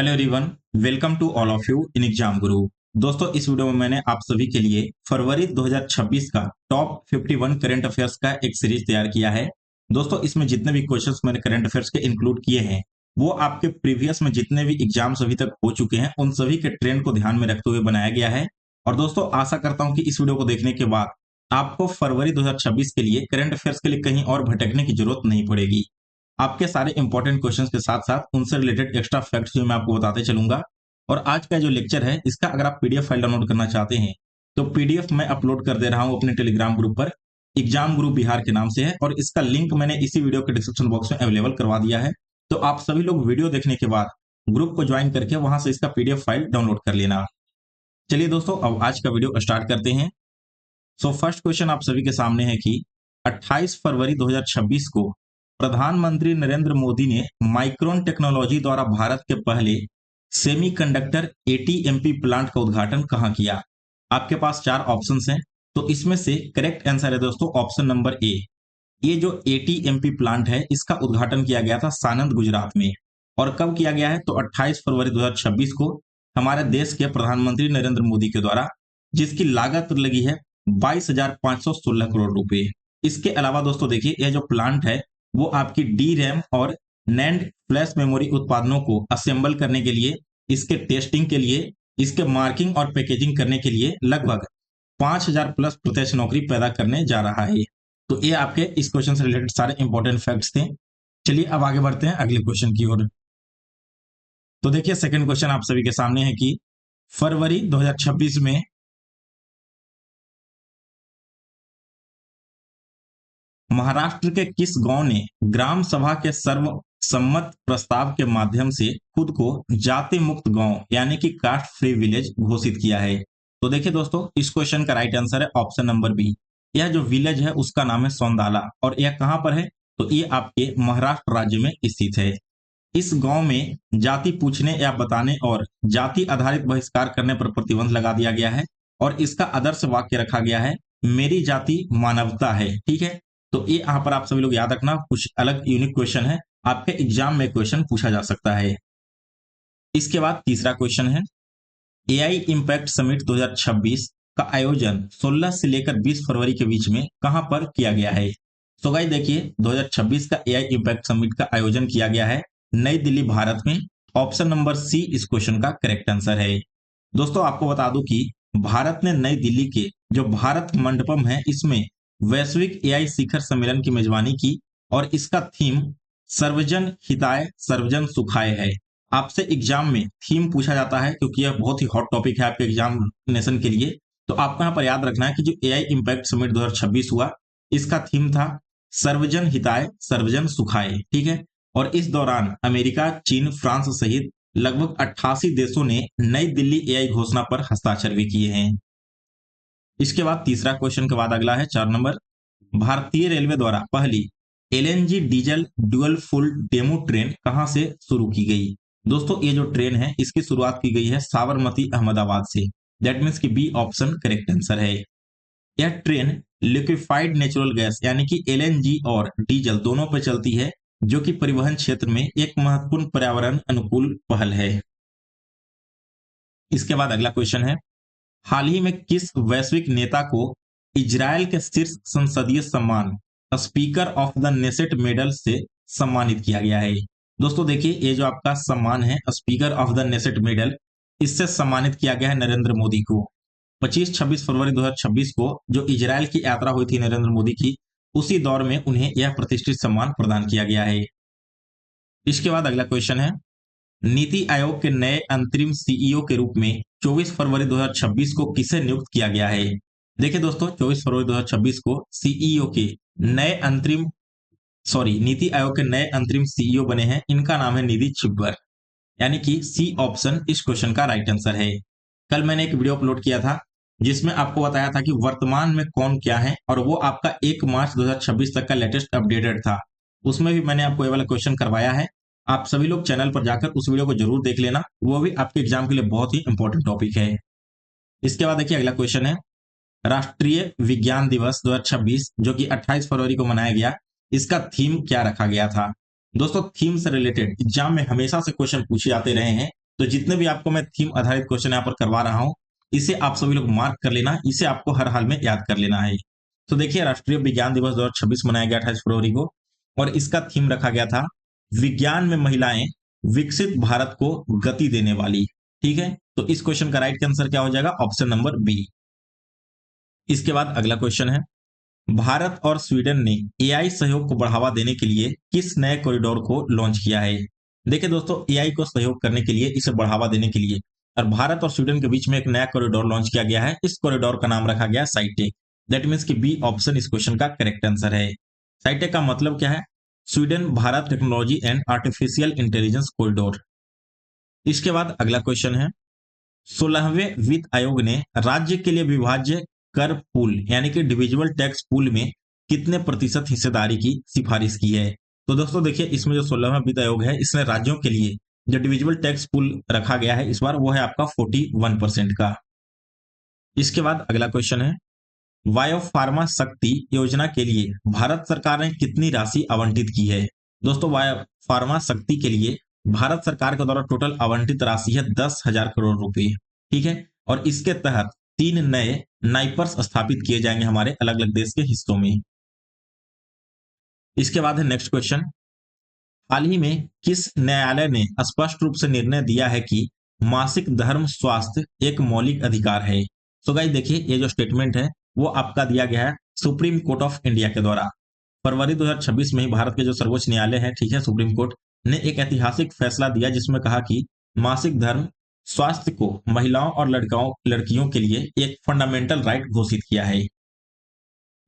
Hello everyone, welcome to all of you in exam guru. दोस्तों, इस video में मैंने आप सभी के लिए फरवरी 2026 का टॉप 51 करंट अफेयर्स का एक सीरीज तैयार किया है। दोस्तों, इसमें जितने भी क्वेश्चंस मैंने करंट अफेयर्स के इंक्लूड किए हैं वो आपके प्रीवियस में जितने भी एग्जाम्स अभी तक हो चुके हैं उन सभी के ट्रेंड को ध्यान में रखते हुए बनाया गया है। और दोस्तों, आशा करता हूं कि इस वीडियो को देखने के बाद आपको फरवरी 2026 के लिए करंट अफेयर्स के लिए कहीं और भटकने की जरूरत नहीं पड़ेगी। आपके सारे इंपॉर्टेंट क्वेश्चंस के साथ साथ उनसे रिलेटेड एक्स्ट्रा फैक्ट्स भी मैं आपको बताते चलूंगा। और आज का जो लेक्चर है इसका अगर आप पीडीएफ फाइल डाउनलोड करना चाहते हैं तो पीडीएफ मैं अपलोड कर दे रहा हूं अपने टेलीग्राम ग्रुप पर। एग्जाम ग्रुप बिहार के नाम से है और इसका लिंक मैंने इसी वीडियो के डिस्क्रिप्शन बॉक्स में अवेलेबल करवा दिया है। तो आप सभी लोग वीडियो देखने के बाद ग्रुप को ज्वाइन करके वहां से इसका पीडीएफ फाइल डाउनलोड कर लेना। चलिए दोस्तों, अब आज का वीडियो स्टार्ट करते हैं। सो फर्स्ट क्वेश्चन आप सभी के सामने है कि 28 फरवरी 2026 को प्रधानमंत्री नरेंद्र मोदी ने माइक्रोन टेक्नोलॉजी द्वारा भारत के पहले सेमीकंडक्टर एटीएमपी प्लांट का उद्घाटन कहां किया। आपके पास चार ऑप्शंस हैं, तो इसमें से करेक्ट आंसर है दोस्तों ऑप्शन नंबर ए। ये जो एटीएमपी प्लांट है इसका उद्घाटन किया गया था सानंद, गुजरात में। और कब किया गया है तो 28 फरवरी 2026 को हमारे देश के प्रधानमंत्री नरेंद्र मोदी के द्वारा, जिसकी लागत लगी है 22,516 करोड़ रुपए। इसके अलावा दोस्तों देखिए, यह जो प्लांट है वो आपकी डी रैम और नैंड फ्लैश मेमोरी उत्पादनों को असेंबल करने के लिए, इसके टेस्टिंग के लिए, इसके मार्किंग और पैकेजिंग करने के लिए लगभग 5,000 प्लस प्रत्यक्ष नौकरी पैदा करने जा रहा है। तो ये आपके इस क्वेश्चन से रिलेटेड सारे इंपॉर्टेंट फैक्ट्स थे। चलिए अब आगे बढ़ते हैं अगले क्वेश्चन की ओर। तो देखिए, सेकंड क्वेश्चन आप सभी के सामने है कि फरवरी 2026 में महाराष्ट्र के किस गांव ने ग्राम सभा के सर्वसम्मत प्रस्ताव के माध्यम से खुद को जाति मुक्त गांव यानी कि कास्ट फ्री विलेज घोषित किया है। तो देखिए दोस्तों, इस क्वेश्चन का राइट आंसर है ऑप्शन नंबर बी। यह जो विलेज है उसका नाम है सौंदाला और यह कहां पर है तो ये आपके महाराष्ट्र राज्य में स्थित है। इस गांव में जाति पूछने या बताने और जाति आधारित बहिष्कार करने पर प्रतिबंध लगा दिया गया है और इसका आदर्श वाक्य रखा गया है, मेरी जाति मानवता है। ठीक है, तो ये यहाँ पर आप सभी लोग याद रखना, कुछ अलग यूनिक क्वेश्चन है, आपके एग्जाम में क्वेश्चन पूछा जा सकता है। इसके बाद तीसरा क्वेश्चन है, एआई इम्पैक्ट समिट 2026 का आयोजन 16 से लेकर 20 फरवरी के बीच में कहां पर किया गया है। तो गाइस देखिए, 2026 का एआई इम्पैक्ट समिट का आयोजन किया गया है नई दिल्ली, भारत में। ऑप्शन नंबर सी इस क्वेश्चन का करेक्ट आंसर है। दोस्तों, आपको बता दूं कि भारत ने नई दिल्ली के जो भारत मंडपम है इसमें वैश्विक एआई शिखर सम्मेलन की मेजबानी की और इसका थीम सर्वजन हिताय सर्वजन सुखाय है। आपसे एग्जाम में थीम पूछा जाता है क्योंकि यह बहुत ही हॉट टॉपिक है आपके एग्जामिनेशन के लिए। तो आपको यहाँ पर याद रखना है कि जो एआई इम्पैक्ट समिट 2026 हुआ इसका थीम था सर्वजन हिताय सर्वजन सुखाय। ठीक है, और इस दौरान अमेरिका, चीन, फ्रांस सहित लगभग 88 देशों ने नई दिल्ली एआई घोषणा पर हस्ताक्षर भी किए हैं। इसके बाद तीसरा क्वेश्चन के बाद अगला है 4 नंबर, भारतीय रेलवे द्वारा पहली LNG diesel dual full demo train कहां से शुरू की गई। दोस्तों, ये जो ट्रेन है इसकी शुरुआत की गई है साबरमती अहमदाबाद से। दैट मीन्स कि बी ऑप्शन करेक्ट आंसर है। यह ट्रेन लिक्विफाइड नेचुरल गैस यानी कि एलएनजी और डीजल दोनों पर चलती है, जो कि परिवहन क्षेत्र में एक महत्वपूर्ण पर्यावरण अनुकूल पहल है। इसके बाद अगला क्वेश्चन है, हाल ही में किस वैश्विक नेता को इजरायल के शीर्ष संसदीय सम्मान speaker of the Knesset medal से सम्मानित किया गया है। दोस्तों देखिए, ये जो आपका सम्मान है speaker of the Knesset medal, इससे सम्मानित किया गया है नरेंद्र मोदी को। 25-26 फरवरी 2026 को जो इजरायल की यात्रा हुई थी नरेंद्र मोदी की, उसी दौर में उन्हें यह प्रतिष्ठित सम्मान प्रदान किया गया है। इसके बाद अगला क्वेश्चन है, नीति आयोग के नए अंतरिम सीईओ के रूप में 24 फरवरी 2026 को किसे नियुक्त किया गया है। देखिए दोस्तों, 24 फरवरी 2026 को सीईओ के नए नीति आयोग के नए अंतरिम सीईओ बने हैं। इनका नाम है निधि छिब्बर, यानी कि सी ऑप्शन इस क्वेश्चन का राइट आंसर है। कल मैंने एक वीडियो अपलोड किया था जिसमें आपको बताया था कि वर्तमान में कौन क्या है, और वो आपका 1 मार्च 2026 तक का लेटेस्ट अपडेटेड था। उसमें भी मैंने आपको ये वाला क्वेश्चन करवाया है। आप सभी लोग चैनल पर जाकर उस वीडियो को जरूर देख लेना, वो भी आपके एग्जाम के लिए बहुत ही इंपॉर्टेंट टॉपिक है। इसके बाद देखिए अगला क्वेश्चन है, राष्ट्रीय विज्ञान दिवस 2026 जो कि 28 फरवरी को मनाया गया, इसका थीम क्या रखा गया था। दोस्तों, थीम से रिलेटेड एग्जाम में हमेशा से क्वेश्चन पूछे जाते रहे हैं, तो जितने भी आपको मैं थीम आधारित क्वेश्चन यहाँ पर करवा रहा हूँ, इसे आप सभी लोग मार्क कर लेना, इसे आपको हर हाल में याद कर लेना है। तो देखिए, राष्ट्रीय विज्ञान दिवस 2026 मनाया गया 28 फरवरी को, और इसका थीम रखा गया था विज्ञान में महिलाएं, विकसित भारत को गति देने वाली। ठीक है, तो इस क्वेश्चन का राइट आंसर क्या हो जाएगा? Option number B. इसके बाद अगला क्वेश्चन है, भारत और स्वीडन ने एआई सहयोग को बढ़ावा देने के लिए किस नए कॉरिडोर को लॉन्च किया है? देखिए दोस्तों, एआई को सहयोग करने के लिए, इसे बढ़ावा देने के लिए, और भारत और स्वीडन के बीच में एक नया कॉरिडोर लॉन्च किया गया है। इस कॉरिडोर का नाम रखा गया साइटेक। दैट मीन्स कि बी ऑप्शन इस क्वेश्चन का करेक्ट आंसर है। साइटेक का मतलब क्या है? Sweden Bharat technology and artificial intelligence corridor. इसके बाद अगला क्वेश्चन है, 16वें वित्त आयोग ने राज्य के लिए विभाज्य कर पूल यानी कि डिविजिबल टैक्स पूल में कितने प्रतिशत हिस्सेदारी की सिफारिश की है? तो दोस्तों देखिए, इसमें जो 16वां वित्त आयोग है, इसने राज्यों के लिए जो डिविजिबल टैक्स पूल रखा गया है इस बार, वो है आपका 41% का। इसके बाद अगला क्वेश्चन है, वायोफार्मा शक्ति योजना के लिए भारत सरकार ने कितनी राशि आवंटित की है? दोस्तों, वायोफार्मा शक्ति के लिए भारत सरकार के द्वारा टोटल आवंटित राशि है 10,000 करोड़ रुपए। ठीक है, और इसके तहत 3 नए नाइपर्स स्थापित किए जाएंगे हमारे अलग अलग देश के हिस्सों में। इसके बाद है नेक्स्ट क्वेश्चन, हाल ही में किस न्यायालय ने स्पष्ट रूप से निर्णय दिया है कि मासिक धर्म स्वास्थ्य एक मौलिक अधिकार है? तो गाइस देखिए, ये जो स्टेटमेंट है वो आपका दिया गया है सुप्रीम कोर्ट ऑफ इंडिया के द्वारा। फरवरी 2026 में ही भारत के जो सर्वोच्च न्यायालय है, ठीक है, सुप्रीम कोर्ट ने एक ऐतिहासिक फैसला दिया जिसमें कहा कि मासिक धर्म स्वास्थ्य को महिलाओं और लड़कियों के लिए एक फंडामेंटल राइट घोषित किया है।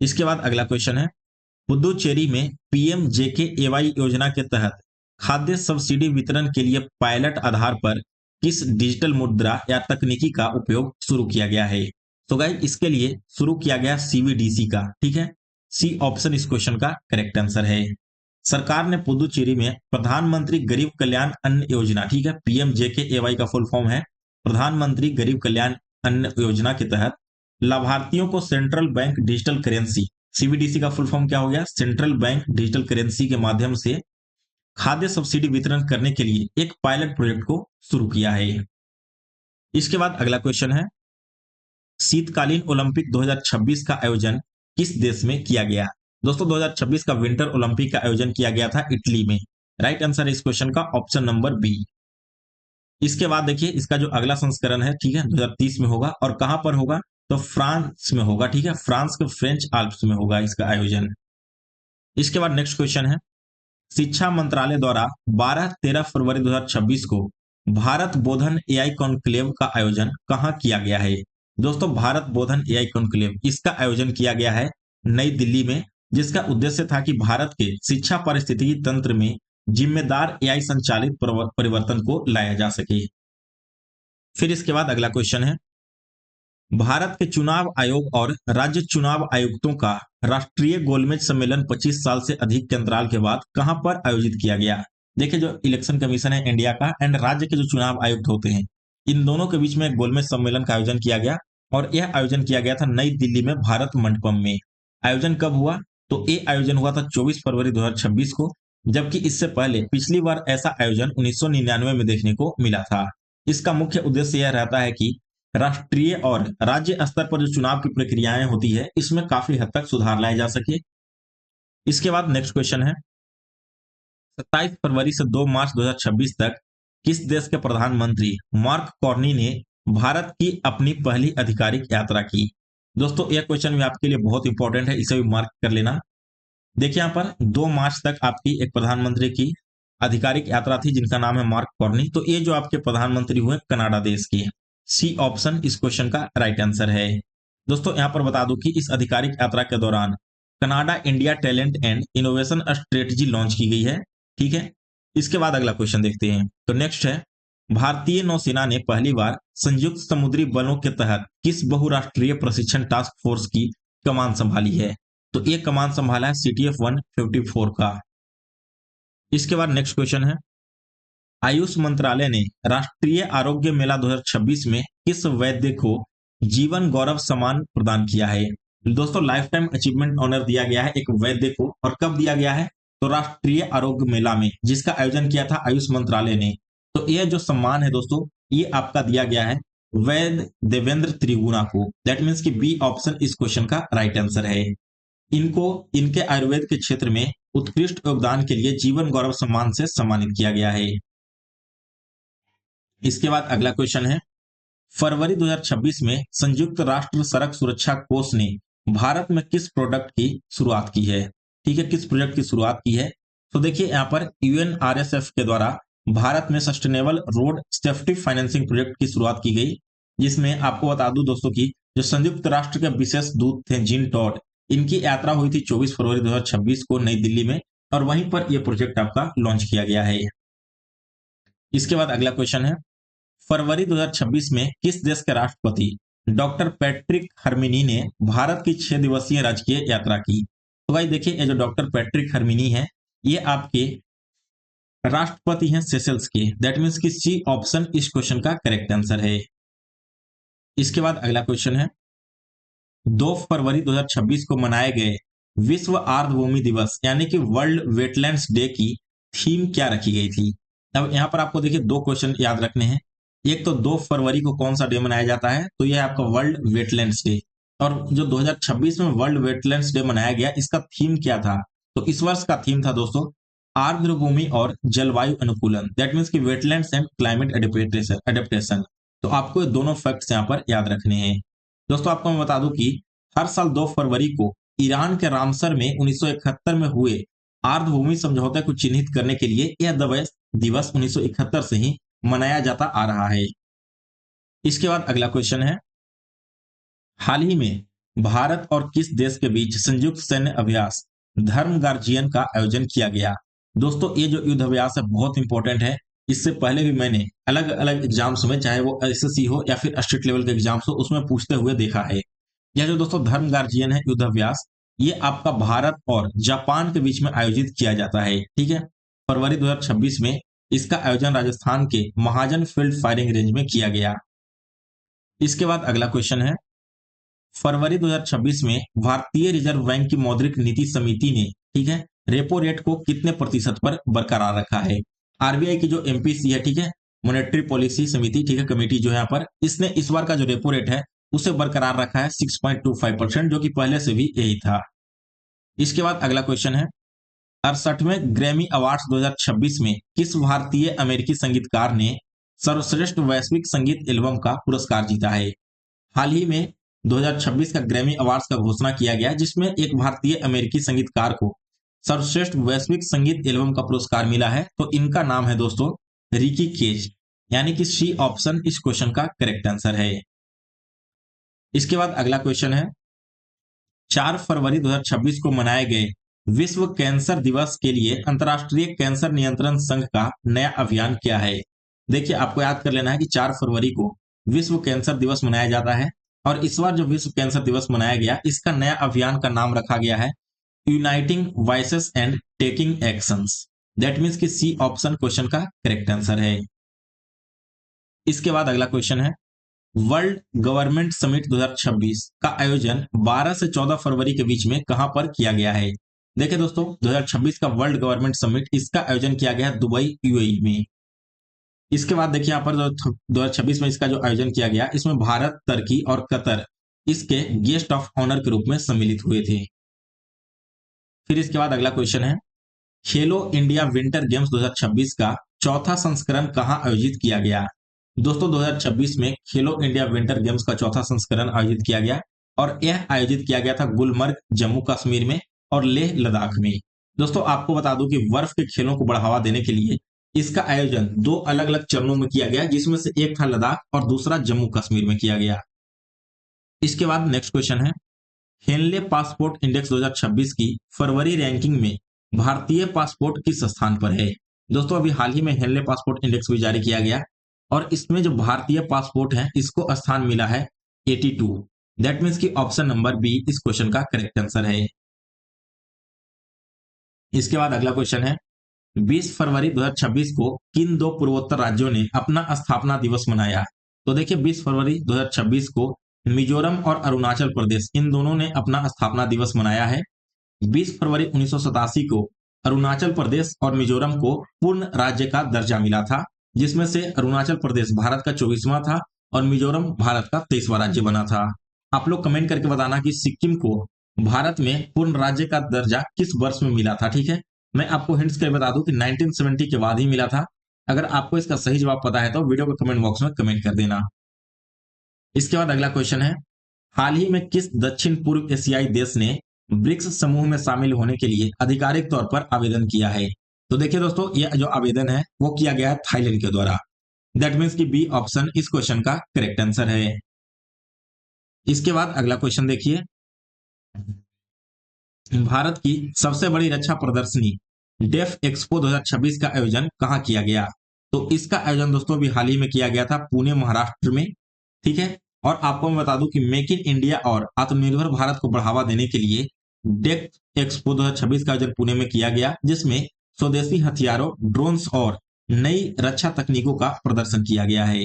इसके बाद अगला क्वेश्चन है, पुदुचेरी में पीएम जेकेएवाई योजना के तहत खाद्य सब्सिडी वितरण के लिए पायलट आधार पर किस डिजिटल मुद्रा या तकनीकी का उपयोग शुरू किया गया है? तो गाइस, इसके लिए शुरू किया गया सीबीडीसी का। ठीक है, सी ऑप्शन इस क्वेश्चन का करेक्ट आंसर है। सरकार ने पुदुचेरी में प्रधानमंत्री गरीब कल्याण अन्न योजना, ठीक है, पीएमजेकेएवाई का फुल फॉर्म है प्रधानमंत्री गरीब कल्याण अन्न योजना के तहत लाभार्थियों को central bank digital currency, CBDC का फुल फॉर्म क्या हो गया? सेंट्रल बैंक डिजिटल करेंसी के माध्यम से खाद्य सब्सिडी वितरण करने के लिए एक पायलट प्रोजेक्ट को शुरू किया है। इसके बाद अगला क्वेश्चन है, शीतकालीन ओलंपिक 2026 का आयोजन किस देश में किया गया? दोस्तों, 2026 का विंटर ओलंपिक का आयोजन किया गया था इटली में। राइट आंसर है इस क्वेश्चन का ऑप्शन नंबर बी। इसके बाद देखिए, इसका जो अगला संस्करण है, ठीक है, 2030 में होगा, और कहां पर होगा? तो फ्रांस में होगा। ठीक है, फ्रांस के फ्रेंच आल्प्स में होगा इसका आयोजन। इसके बाद नेक्स्ट क्वेश्चन है, शिक्षा मंत्रालय द्वारा 12-13 फरवरी 2026 को भारत बोधन एआई कॉन्क्लेव का आयोजन कहां किया गया है? दोस्तों, भारत बोधन एआई कॉन्क्लेव, इसका आयोजन किया गया है नई दिल्ली में, जिसका उद्देश्य था कि भारत के शिक्षा पारिस्थितिकी तंत्र में जिम्मेदार एआई संचालित परिवर्तन को लाया जा सके। फिर इसके बाद अगला क्वेश्चन है, भारत के चुनाव आयोग और राज्य चुनाव आयुक्तों का राष्ट्रीय गोलमेज सम्मेलन 25 साल से अधिक के अंतराल के बाद कहां पर आयोजित किया गया? देखिए, जो इलेक्शन कमीशन है इंडिया का एंड राज्य के जो चुनाव आयुक्त होते हैं, इन दोनों के बीच में एक गोलमेज सम्मेलन का आयोजन किया गया, और यह आयोजन किया गया था नई दिल्ली में भारत मंडपम में। आयोजन कब हुआ? तो ये आयोजन हुआ था 24 फरवरी 2026 को, जबकि इससे पहले पिछली बार ऐसा आयोजन 1999 में देखने को मिला था। इसका मुख्य उद्देश्य यह रहता है कि राष्ट्रीय और राज्य स्तर पर जो चुनाव की प्रक्रियाएं होती है, इसमें काफी हद तक सुधार लाया जा सके। इसके बाद नेक्स्ट क्वेश्चन है, 27 फरवरी से 2 मार्च 2026 तक किस देश के प्रधानमंत्री मार्क कार्नी ने भारत की अपनी पहली आधिकारिक यात्रा की? दोस्तों, यह क्वेश्चन भी आपके लिए बहुत इंपॉर्टेंट है, इसे भी मार्क कर लेना। देखिए, यहाँ पर 2 मार्च तक आपकी एक प्रधानमंत्री की आधिकारिक यात्रा थी जिनका नाम है मार्क कार्नी। तो ये जो आपके प्रधानमंत्री हुए कनाडा देश के। सी ऑप्शन इस क्वेश्चन का राइट आंसर है। दोस्तों, यहां पर बता दूं कि इस आधिकारिक यात्रा के दौरान Canada India talent and innovation strategy launch की गई है। ठीक है, इसके बाद अगला क्वेश्चन देखते हैं। तो नेक्स्ट है, भारतीय नौसेना ने पहली बार संयुक्त समुद्री बलों के तहत किस बहुराष्ट्रीय प्रशिक्षण टास्क फोर्स की कमान संभाली है? तो ये कमान संभाला है CTF 154 का। इसके बाद नेक्स्ट क्वेश्चन है, आयुष मंत्रालय ने राष्ट्रीय आरोग्य मेला 2026 में किस वैद्य को जीवन गौरव सम्मान प्रदान किया है? दोस्तों, लाइफ टाइम अचीवमेंट ऑनर दिया गया है एक वैद्य को, और कब दिया गया है? तो राष्ट्रीय आरोग्य मेला में, जिसका आयोजन किया था आयुष मंत्रालय ने तो यह जो सम्मान है दोस्तों, ये आपका दिया गया है वैद देवेंद्र त्रिगुणा को। दैट मीन्स कि बी ऑप्शन इस क्वेश्चन का राइट आंसर है। इनको इनके आयुर्वेद के क्षेत्र में उत्कृष्ट योगदान के लिए जीवन गौरव सम्मान से सम्मानित किया गया है। इसके बाद अगला क्वेश्चन है, फरवरी 2026 में संयुक्त राष्ट्र सड़क सुरक्षा कोष ने भारत में किस प्रोडक्ट की शुरुआत की है? ठीक है, किस प्रोजेक्ट की शुरुआत की है? तो देखिए यहाँ पर यूएनआरएसएफ के द्वारा भारत में sustainable road safety financing project की शुरुआत की गई, जिसमें आपको बता दूं दोस्तों की जो संयुक्त राष्ट्र के विशेष दूत थे जिन टॉड, इनकी यात्रा हुई थी 24 फरवरी 2026 को नई दिल्ली में, और वहीं पर यह प्रोजेक्ट आपका लॉन्च किया गया है। इसके बाद अगला क्वेश्चन है, फरवरी 2026 में किस देश के राष्ट्रपति डॉक्टर पैट्रिक हर्मिनी ने भारत की 6 दिवसीय राजकीय यात्रा की? तो भाई देखिए, ये जो डॉक्टर पैट्रिक हर्मिनी है, ये आपके राष्ट्रपति हैं सेशल्स के। दैट मीन्स कि सी ऑप्शन इस क्वेश्चन का करेक्ट आंसर है। इसके बाद अगला क्वेश्चन है, 2 फरवरी 2026 को मनाए गए विश्व आर्द्रभूमि दिवस यानी कि वर्ल्ड वेटलैंड्स डे की थीम क्या रखी गई थी? अब यहां पर आपको देखिए 2 क्वेश्चन याद रखने हैं। एक तो 2 फरवरी को कौन सा डे मनाया जाता है? तो यह आपका वर्ल्ड वेटलैंड्स डे। और जो 2026 में वर्ल्ड वेटलैंड्स डे मनाया गया, इसका थीम क्या था? तो इस वर्ष का थीम था दोस्तों आर्द्रभूमि और जलवायु अनुकूलन। दैट मीन्स कि वेटलैंड्स एंड क्लाइमेट एडेप्टेशन। तो आपको ये दोनों फैक्ट्स यहाँ पर याद रखने हैं। दोस्तों आपको मैं बता दूं कि हर साल 2 फरवरी को ईरान के रामसर में 1971 में हुए आर्द्रभूमि समझौते को चिन्हित करने के लिए यह दिवस 1971 से ही मनाया जाता आ रहा है। इसके बाद अगला क्वेश्चन है, हाल ही में भारत और किस देश के बीच संयुक्त सैन्य अभ्यास धर्म गार्जियन का आयोजन किया गया? दोस्तों ये जो युद्ध अभ्यास है बहुत इंपॉर्टेंट है। इससे पहले भी मैंने अलग अलग एग्जाम्स में, चाहे वो एसएससी हो या फिर स्टेट लेवल के एग्जाम्स हो, उसमें पूछते हुए देखा है। यह जो दोस्तों धर्म गार्जियन है युद्ध अभ्यास, ये आपका भारत और जापान के बीच में आयोजित किया जाता है। ठीक है, फरवरी 2026 में इसका आयोजन राजस्थान के महाजन फील्ड फायरिंग रेंज में किया गया। इसके बाद अगला क्वेश्चन है, फरवरी 2026 में भारतीय रिजर्व बैंक की मौद्रिक नीति समिति ने, ठीक है, रेपो रेट को कितने प्रतिशत पर बरकरार रखा है? आरबीआई की जो एमपीसी है, ठीक है, मॉनेटरी पॉलिसी समिति, ठीक है, कमेटी जो है यहाँ पर, इसने इस बार का जो रेपो रेट है उसे बरकरार रखा है 6.25%, जो कि पहले से भी यही था। इसके बाद अगला क्वेश्चन है, 68वें ग्रैमी अवार्ड्स 2026 में किस भारतीय अमेरिकी संगीतकार ने सर्वश्रेष्ठ वैश्विक संगीत एल्बम का पुरस्कार जीता है? हाल ही में 2026 का ग्रैमी अवार्ड्स का घोषणा किया गया, जिसमें एक भारतीय अमेरिकी संगीतकार को सर्वश्रेष्ठ वैश्विक संगीत एल्बम का पुरस्कार मिला है। तो इनका नाम है दोस्तों रिकी केज, यानी कि सी ऑप्शन इस क्वेश्चन का करेक्ट आंसर है। इसके बाद अगला क्वेश्चन है, 4 फरवरी 2026 को मनाए गए विश्व कैंसर दिवस के लिए अंतर्राष्ट्रीय कैंसर नियंत्रण संघ का नया अभियान क्या है? देखिए आपको याद कर लेना है कि 4 फरवरी को विश्व कैंसर दिवस मनाया जाता है, और इस बार जो विश्व कैंसर दिवस मनाया गया, इसका नया अभियान का नाम रखा गया है uniting voices and taking actions. That means कि सी ऑप्शन क्वेश्चन का करेक्ट आंसर है। इसके बाद अगला क्वेश्चन है, वर्ल्ड गवर्नमेंट समिट 2026 का आयोजन 12 से 14 फरवरी के बीच में कहां पर किया गया है? देखिए दोस्तों 2026 का वर्ल्ड गवर्नमेंट समिट, इसका आयोजन किया गया है दुबई यूएई में। इसके बाद देखिए यहाँ पर 2026 में इसका जो आयोजन किया गया, इसमें भारत, तुर्की और कतर इसके गेस्ट ऑफ ऑनर के रूप में सम्मिलित हुए थे। फिर इसके बाद अगला क्वेश्चन है, खेलो इंडिया विंटर गेम्स 2026 का चौथा संस्करण कहां आयोजित किया गया? दोस्तों 2026 में खेलो इंडिया विंटर गेम्स का चौथा संस्करण आयोजित किया गया, और यह आयोजित किया गया था गुलमर्ग जम्मू कश्मीर में और लेह लद्दाख में। दोस्तों आपको बता दूं कि बर्फ के खेलों को बढ़ावा देने के लिए इसका आयोजन 2 अलग अलग चरणों में किया गया, जिसमें से एक था लद्दाख और दूसरा जम्मू कश्मीर में किया गया। इसके बाद नेक्स्ट क्वेश्चन है, हेनले पासपोर्ट इंडेक्स 2026 की फरवरी रैंकिंग में भारतीय पासपोर्ट किस स्थान पर है? दोस्तों अभी हाल ही में हेनले पासपोर्ट इंडेक्स भी जारी किया गया, और इसमें जो भारतीय पासपोर्ट है इसको स्थान मिला है 82। दैट मीन्स कि ऑप्शन नंबर बी इस क्वेश्चन का करेक्ट आंसर है। इसके बाद अगला क्वेश्चन है, 20 फरवरी 2026 को किन 2 पूर्वोत्तर राज्यों ने अपना स्थापना दिवस मनाया? तो देखिए 20 फरवरी 2026 को मिजोरम और अरुणाचल प्रदेश, इन दोनों ने अपना स्थापना दिवस मनाया है। 20 फरवरी 1987 को अरुणाचल प्रदेश और मिजोरम को पूर्ण राज्य का दर्जा मिला था, जिसमें से अरुणाचल प्रदेश भारत का 24वां था और मिजोरम भारत का 23वां राज्य बना था। आप लोग कमेंट करके बताना कि सिक्किम को भारत में पूर्ण राज्य का दर्जा किस वर्ष में मिला था। ठीक है, मैं आपको हिंट्स करके बता दूं कि 1970 के बाद ही मिला था। अगर आपको इसका सही जवाब पता है तो वीडियो के कमेंट बॉक्स में कमेंट कर देना। इसके बाद अगला क्वेश्चन है, हाल ही में किस दक्षिण पूर्व एशियाई देश ने ब्रिक्स समूह में शामिल होने के लिए आधिकारिक तौर पर आवेदन किया है? तो देखिए दोस्तों, यह जो आवेदन है वो किया गया है थाईलैंड के द्वारा। दैट मीन्स कि बी ऑप्शन इस क्वेश्चन का करेक्ट आंसर है। इसके बाद अगला क्वेश्चन देखिए, भारत की सबसे बड़ी रक्षा प्रदर्शनी डेफ एक्सपो 2026 का आयोजन कहाँ किया गया? तो इसका आयोजन दोस्तों भी हाल ही में किया गया था पुणे महाराष्ट्र में। ठीक है, और आपको मैं बता दूं कि मेक इन इंडिया और आत्मनिर्भर भारत को बढ़ावा देने के लिए डेफ एक्सपो 2026 का आयोजन पुणे में किया गया, जिसमें स्वदेशी हथियारों, ड्रोन्स और नई रक्षा तकनीकों का प्रदर्शन किया गया है।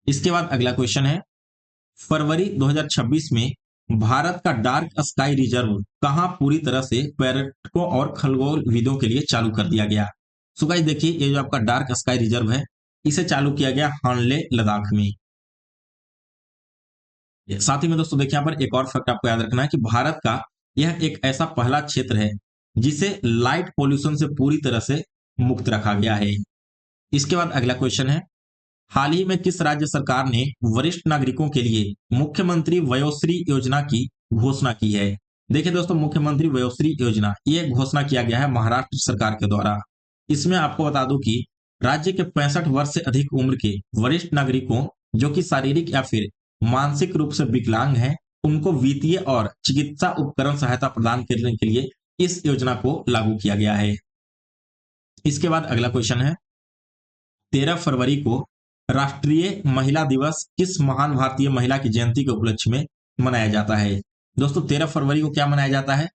इसके बाद अगला क्वेश्चन है, फरवरी 2026 में भारत का डार्क स्काई रिजर्व कहां पूरी तरह से पर्यटकों और खगोलविदों के लिए चालू कर दिया गया? सो गाइस देखिए, ये जो आपका डार्क स्काई रिजर्व है इसे चालू किया गया हानले लद्दाख में। साथ ही में दोस्तों देखिए, यहाँ पर एक और फैक्ट आपको याद रखना है कि भारत का यह एक ऐसा पहला क्षेत्र है जिसे लाइट पोल्यूशन से पूरी तरह से मुक्त रखा गया है। इसके बाद अगला क्वेश्चन है, हाल ही में किस राज्य सरकार ने वरिष्ठ नागरिकों के लिए मुख्यमंत्री वयोश्री योजना की घोषणा की है? देखिए दोस्तों, मुख्यमंत्री वयोश्री योजना ये घोषणा किया गया है महाराष्ट्र सरकार के द्वारा। इसमें आपको बता दूं कि राज्य के 65 वर्ष से अधिक उम्र के वरिष्ठ नागरिकों जो कि शारीरिक या फिर मानसिक रूप से विकलांग हैं, उनको वित्तीय और चिकित्सा उपकरण सहायता प्रदान करने के लिए इस योजना को लागू किया गया है। इसके बाद अगला क्वेश्चन है, 13 फरवरी को राष्ट्रीय महिला दिवस किस महान भारतीय महिला की जयंती के उपलक्ष्य में मनाया जाता है? दोस्तों 13 फरवरी को क्या मनाया जाता है?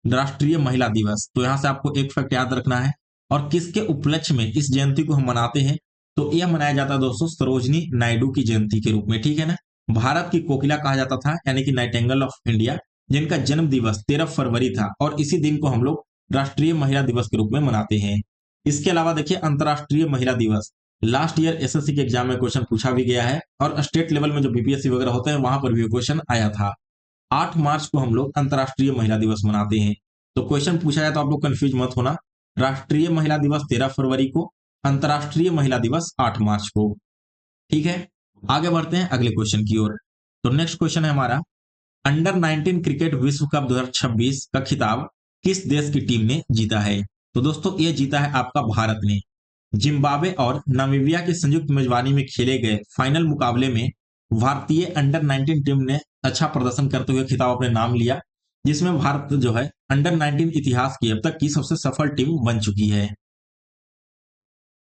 राष्ट्रीय महिला दिवस। तो यहां से आपको एक फैक्ट याद रखना है, और किसके उपलक्ष्य में इस जयंती को हम मनाते हैं? तो यह मनाया जाता है दोस्तों सरोजनी नायडू की जयंती के रूप में। ठीक है ना, भारत की कोकिला कहा जाता था, यानी कि नाइटिंगेल ऑफ इंडिया, जिनका जन्म दिवस 13 फरवरी था, और इसी दिन को हम लोग राष्ट्रीय महिला दिवस के रूप में मनाते हैं। इसके अलावा देखिए, अंतर्राष्ट्रीय महिला दिवस लास्ट ईयर एसएससी के एग्जाम में क्वेश्चन पूछा भी गया है, और स्टेट लेवल में जो बीपीएससी वगैरह होते हैं वहां पर भी क्वेश्चन आया था। 8 मार्च को हम लोग अंतर्राष्ट्रीय महिला दिवस मनाते हैं। तो क्वेश्चन पूछा जाए तो आप लोग कंफ्यूज मत होना, राष्ट्रीय महिला दिवस 13 फरवरी को, अंतर्राष्ट्रीय महिला दिवस 8 मार्च को। ठीक है, आगे बढ़ते हैं अगले क्वेश्चन की ओर। तो नेक्स्ट क्वेश्चन है हमारा, अंडर 19 क्रिकेट विश्व कप 2026 का खिताब किस देश की टीम ने जीता है? तो दोस्तों ये जीता है आपका भारत ने। जिम्बाब्वे और नामीबिया की संयुक्त मेजबानी में खेले गए फाइनल मुकाबले में भारतीय अंडर 19 टीम ने अच्छा प्रदर्शन करते हुए खिताब अपने नाम लिया, जिसमें भारत जो है अंडर 19 इतिहास की अब तक की सबसे सफल टीम बन चुकी है।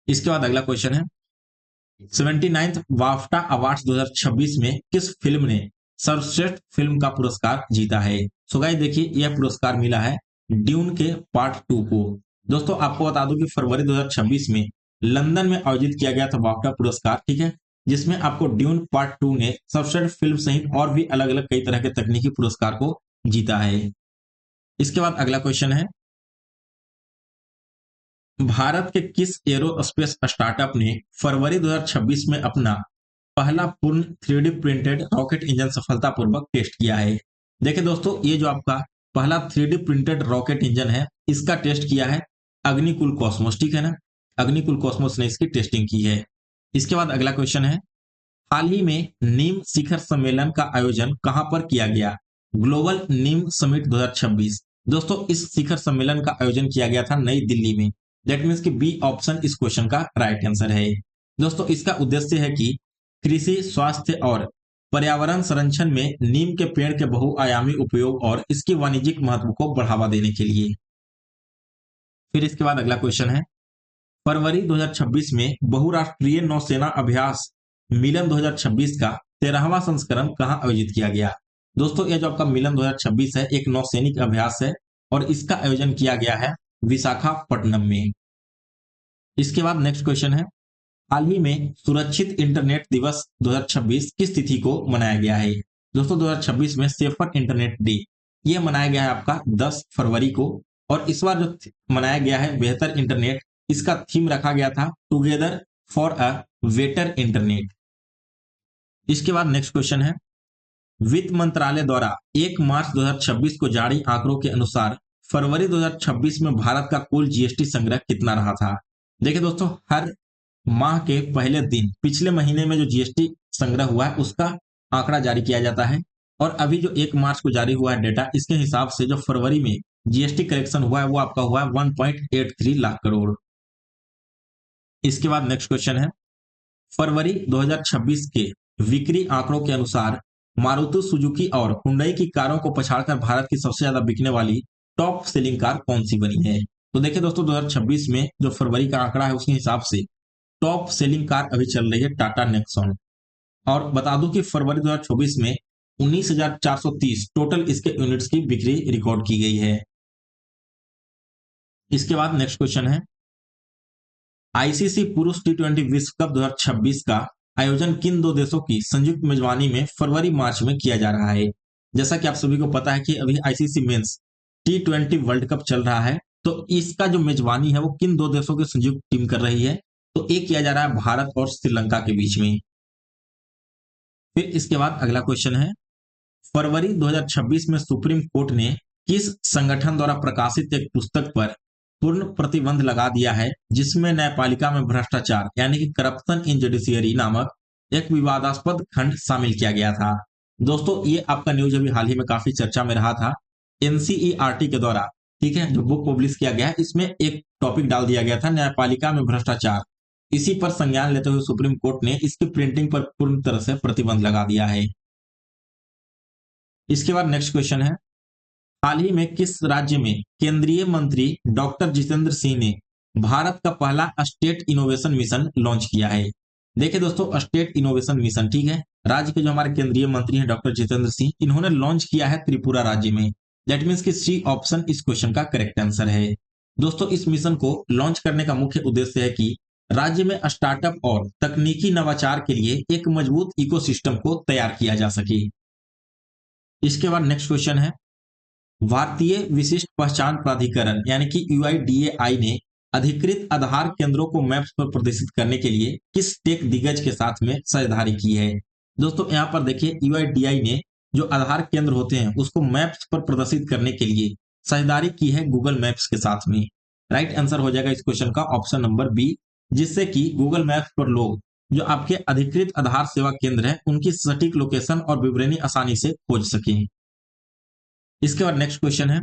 इसके बाद अगला क्वेश्चन है, 79th बाफ्टा अवार्ड्स 2026 में किस फिल्म ने सर्वश्रेष्ठ फिल्म का पुरस्कार जीता है? सो गाइस देखिए, यह पुरस्कार मिला है ड्यून के पार्ट 2 को। दोस्तों आपको बता दूं कि फरवरी 2026 में लंदन में आयोजित किया गया था बाफ्टा पुरस्कार। ठीक है, जिसमें आपको ड्यून पार्ट 2 ने सर्वश्रेष्ठ फिल्म सहित और भी अलग अलग कई तरह के तकनीकी पुरस्कार को जीता है। इसके बाद अगला क्वेश्चन है, भारत के किस एरोस्पेस स्टार्टअप ने फरवरी 2026 में अपना पहला पूर्ण 3D प्रिंटेड रॉकेट इंजन सफलतापूर्वक टेस्ट किया है? देखिए दोस्तों, ये जो आपका पहला 3D प्रिंटेड रॉकेट इंजन है इसका टेस्ट किया है अग्निकुल कॉस्मोस। ठीक है ना, अग्निकुल कॉस्मोस ने इसकी टेस्टिंग की है। इसके बाद अगला क्वेश्चन है, हाल ही में नीम शिखर सम्मेलन का आयोजन कहां पर किया गया? ग्लोबल नीम समिट 2026। दोस्तों इस शिखर सम्मेलन का आयोजन किया गया था नई दिल्ली में। दैट मीन्स कि बी ऑप्शन इस क्वेश्चन का राइट आंसर है। दोस्तों इसका उद्देश्य है कि कृषि, स्वास्थ्य और पर्यावरण संरक्षण में नीम के पेड़ के बहुआयामी उपयोग और इसके वाणिज्यिक महत्व को बढ़ावा देने के लिए। फिर इसके बाद अगला क्वेश्चन है, फरवरी 2026 में बहुराष्ट्रीय नौसेना अभ्यास मिलन 2026 का 13वां संस्करण कहां आयोजित किया गया? दोस्तों यह जो आपका मिलन 2026 है एक नौसैनिक अभ्यास है, और इसका आयोजन किया गया है विशाखापट्टनम में। इसके बाद नेक्स्ट क्वेश्चन है, हाल ही में सुरक्षित इंटरनेट दिवस 2026 किस तिथि को मनाया गया है? दोस्तों 2026 में सेफर इंटरनेट डे यह मनाया गया है आपका 10 फरवरी को, और इस बार जो मनाया गया है बेहतर इंटरनेट, इसका थीम रखा गया था together for a better internet. इसके बाद नेक्स्ट क्वेश्चन है, वित्त मंत्रालय द्वारा 1 मार्च 2026 को जारी आंकड़ों के अनुसार फरवरी 2026 में भारत का कुल जीएसटी संग्रह कितना रहा था। देखिए दोस्तों, हर माह के पहले दिन पिछले महीने में जो जीएसटी संग्रह हुआ है उसका आंकड़ा जारी किया जाता है, और अभी जो 1 मार्च को जारी हुआ है डेटा, इसके हिसाब से जो फरवरी में जीएसटी कलेक्शन हुआ है वो आपका हुआ है 1.83 लाख करोड़। इसके बाद नेक्स्ट क्वेश्चन है, फरवरी 2026 के बिक्री आंकड़ों के अनुसार मारुति सुजुकी और हुंडई की कारों को पछाड़कर भारत की सबसे ज्यादा बिकने वाली टॉप सेलिंग कार कौन सी बनी है। तो देखिए दोस्तों, 2026 में जो फरवरी का आंकड़ा है उसके हिसाब से टॉप सेलिंग कार अभी चल रही है टाटा नेक्सॉन, और बता दूं कि फरवरी 2024 में 19,430 टोटल इसके यूनिट्स की बिक्री रिकॉर्ड की गई है। इसके बाद नेक्स्ट क्वेश्चन है, आईसीसी पुरुष टी20 विश्व कप 2026 का आयोजन किन दो देशों की संयुक्त मेजबानी में फरवरी मार्च में किया जा रहा है। जैसा कि आप सभी को पता है कि अभी आईसीसी मेंस टी20 वर्ल्ड कप चल रहा है, तो इसका जो मेजबानी है वो किन दो देशों की संयुक्त टीम कर रही है। तो एक किया जा रहा है भारत और श्रीलंका के बीच में। फिर इसके बाद अगला क्वेश्चन है, फरवरी 2026 में सुप्रीम कोर्ट ने किस संगठन द्वारा प्रकाशित एक पुस्तक पर पूर्ण प्रतिबंध लगा दिया है जिसमें न्यायपालिका में भ्रष्टाचार यानी कि करप्शन इन जुडिशियरी नामक एक विवादास्पद खंड शामिल किया गया था। दोस्तों, ये आपका न्यूज अभी हाल ही में काफी चर्चा में रहा था। एनसीईआरटी के द्वारा, ठीक है, जो बुक पब्लिश किया गया है, इसमें एक टॉपिक डाल दिया गया था न्यायपालिका में भ्रष्टाचार। इसी पर संज्ञान लेते हुए सुप्रीम कोर्ट ने इसकी प्रिंटिंग पर पूर्ण तरह से प्रतिबंध लगा दिया है। इसके बाद नेक्स्ट क्वेश्चन है, हाल ही में किस राज्य में केंद्रीय मंत्री डॉक्टर जितेंद्र सिंह ने भारत का पहला स्टेट इनोवेशन मिशन लॉन्च किया है। देखिए दोस्तों, स्टेट इनोवेशन मिशन, ठीक है, राज्य के जो हमारे केंद्रीय मंत्री हैं डॉक्टर जितेंद्र सिंह, इन्होंने लॉन्च किया है त्रिपुरा राज्य में। दैट मीन्स कि सी ऑप्शन इस क्वेश्चन का करेक्ट आंसर है। दोस्तों, इस मिशन को लॉन्च करने का मुख्य उद्देश्य है कि राज्य में स्टार्टअप और तकनीकी नवाचार के लिए एक मजबूत इकोसिस्टम को तैयार किया जा सके। इसके बाद नेक्स्ट क्वेश्चन है, भारतीय विशिष्ट पहचान प्राधिकरण यानी कि यूआईडीएआई ने अधिकृत आधार केंद्रों को मैप्स पर प्रदर्शित करने के लिए किस टेक दिग्गज के साथ में साझेदारी की है। दोस्तों, यहाँ पर देखिए, यूआईडीएआई ने जो आधार केंद्र होते हैं उसको मैप्स पर प्रदर्शित करने के लिए साझेदारी की है गूगल मैप्स के साथ में। राइट आंसर हो जाएगा इस क्वेश्चन का ऑप्शन नंबर बी, जिससे कि गूगल मैप्स पर लोग जो आपके अधिकृत आधार सेवा केंद्र है उनकी सटीक लोकेशन और विवरणी आसानी से खोज सकें। इसके बाद नेक्स्ट क्वेश्चन है,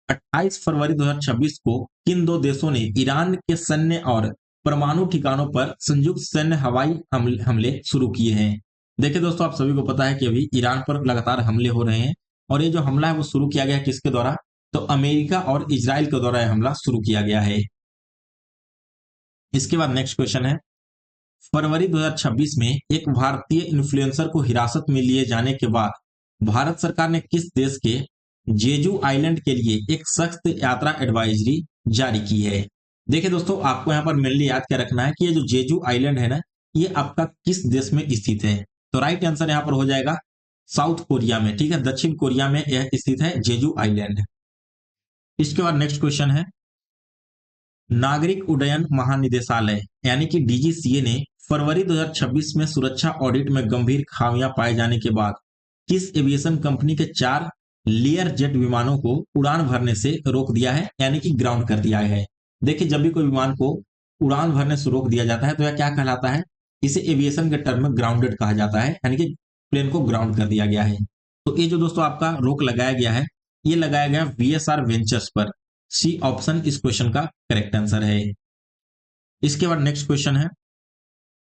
28 फरवरी 2026 को किन दो देशों ने ईरान के सैन्य और परमाणु ठिकानों पर संयुक्त सैन्य हवाई हमले शुरू किए हैं। देखिए दोस्तों, आप सभी को पता है कि अभी ईरान पर लगातार हमले हो रहे हैं, और ये जो हमला है वो शुरू किया गया है किसके द्वारा, तो अमेरिका और इजराइल के द्वारा यह हमला शुरू किया गया है। इसके बाद नेक्स्ट क्वेश्चन है, फरवरी 2026 में एक भारतीय इन्फ्लुएंसर को हिरासत में लिए जाने के बाद भारत सरकार ने किस देश के जेजू आइलैंड के लिए एक सख्त यात्रा एडवाइजरी जारी की है। देखिए दोस्तों, आपको यहाँ पर मेनली याद क्या रखना है कि ये जो जेजू आइलैंड है ना, ये आपका किस देश में स्थित है। तो राइट आंसर यहाँ पर हो जाएगा साउथ कोरिया में, ठीक है, दक्षिण कोरिया में यह स्थित है जेजू आइलैंड। इसके बाद नेक्स्ट क्वेश्चन है, नागरिक उड्डयन महानिदेशालय यानी कि डीजीसीए ने फरवरी 2026 में सुरक्षा ऑडिट में गंभीर खामियां पाए जाने के बाद किस एविएशन कंपनी के 4 लेयर जेट विमानों को उड़ान भरने से रोक दिया है, यानी कि ग्राउंड कर दिया है। देखिए, जब भी कोई विमान को उड़ान भरने से रोक दिया जाता है तो यह क्या कहलाता है, इसे एविएशन के टर्म में ग्राउंडेड कहा जाता है, यानी कि प्लेन को ग्राउंड कर दिया गया है। तो ये जो दोस्तों आपका रोक लगाया गया है, ये लगाया गया वीएसआर वेंचर्स पर। सी ऑप्शन इस क्वेश्चन का करेक्ट आंसर है। इसके बाद नेक्स्ट क्वेश्चन है,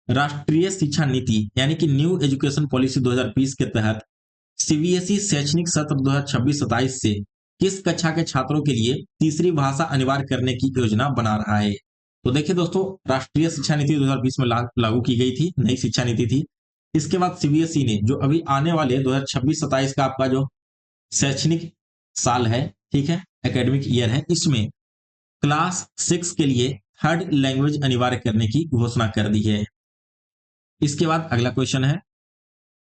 राष्ट्रीय शिक्षा नीति यानी कि न्यू एजुकेशन पॉलिसी 2020 के तहत सीबीएसई शैक्षणिक सत्र 2026-27 से किस कक्षा के छात्रों के लिए तीसरी भाषा अनिवार्य करने की योजना बना रहा है। तो देखिए दोस्तों, राष्ट्रीय शिक्षा नीति 2020 में लागू की गई थी, नई शिक्षा नीति थी। इसके बाद सीबीएसई ने जो अभी आने वाले 2026-27 का आपका जो शैक्षणिक साल है, ठीक है, एकेडमिक ईयर है, इसमें क्लास 6 के लिए थर्ड लैंग्वेज अनिवार्य करने की घोषणा कर दी है। इसके बाद अगला क्वेश्चन है,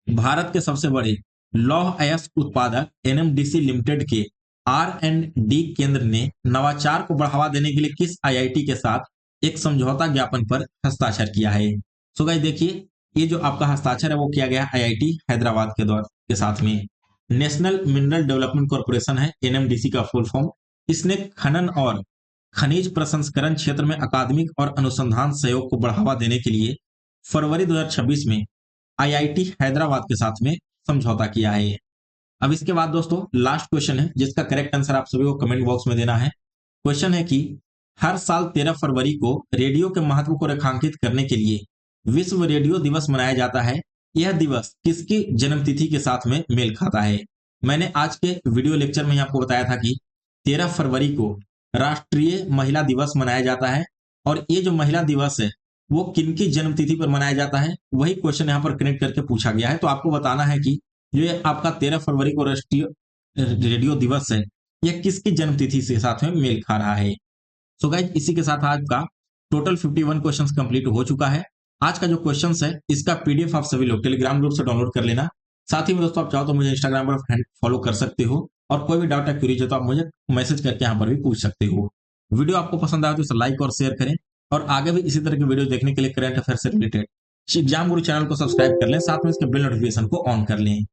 भारत के सबसे बड़े लौह अयस्क उत्पादक एनएमडीसी लिमिटेड के आर एंड डी केंद्र ने नवाचार को बढ़ावा देने के लिए किस आईआईटी के साथ एक समझौता ज्ञापन पर हस्ताक्षर किया है। सो गाइस देखिए, ये जो आपका हस्ताक्षर है वो किया गया आईआईटी हैदराबाद के साथ में। नेशनल मिनरल डेवलपमेंट कॉर्पोरेशन है, एनएमडीसी का फुल फॉर्म। इसने खनन और खनिज प्रसंस्करण क्षेत्र में अकादमिक और अनुसंधान सहयोग को बढ़ावा देने के लिए फरवरी 2026 में आईआईटी हैदराबाद के साथ में समझौता किया है। अब इसके बाद दोस्तों लास्ट क्वेश्चन है, जिसका करेक्ट आंसर आप सभी को कमेंट बॉक्स में देना है। क्वेश्चन है कि हर साल 13 फरवरी को रेडियो के महत्व को रेखांकित करने के लिए विश्व रेडियो दिवस मनाया जाता है। यह दिवस किसकी जन्मतिथि के साथ में मेल खाता है? मैंने आज के वीडियो लेक्चर में आपको बताया था कि 13 फरवरी को राष्ट्रीय महिला दिवस मनाया जाता है, और ये जो महिला दिवस है वो किनकी जन्मतिथि पर मनाया जाता है, वही क्वेश्चन यहाँ पर कनेक्ट करके पूछा गया है। तो आपको बताना है कि जो आपका 13 फरवरी को राष्ट्रीय रेडियो दिवस है, यह किसकी जन्मतिथि के साथ में मेल खा रहा है। सो गाइज इसी के साथ आज का टोटल 51 क्वेश्चंस कंप्लीट हो चुका है। आज का जो क्वेश्चंस है इसका पीडीएफ आप सभी लोग टेलीग्राम ग्रुप से डाउनलोड कर लेना। साथ ही में दोस्तों आप चाहो तो मुझे इंस्टाग्राम पर फॉलो कर सकते हो, और कोई भी डाउट या क्वेरी हो तो आप मुझे मैसेज करके यहाँ पर भी पूछ सकते हो। वीडियो आपको पसंद आए तो इसे लाइक और शेयर करें, और आगे भी इसी तरह की वीडियो देखने के लिए करंट अफेयर से रिलेटेड एग्जाम गुरु चैनल को सब्सक्राइब कर लें, साथ में इसके बेल नोटिफिकेशन को ऑन कर लें।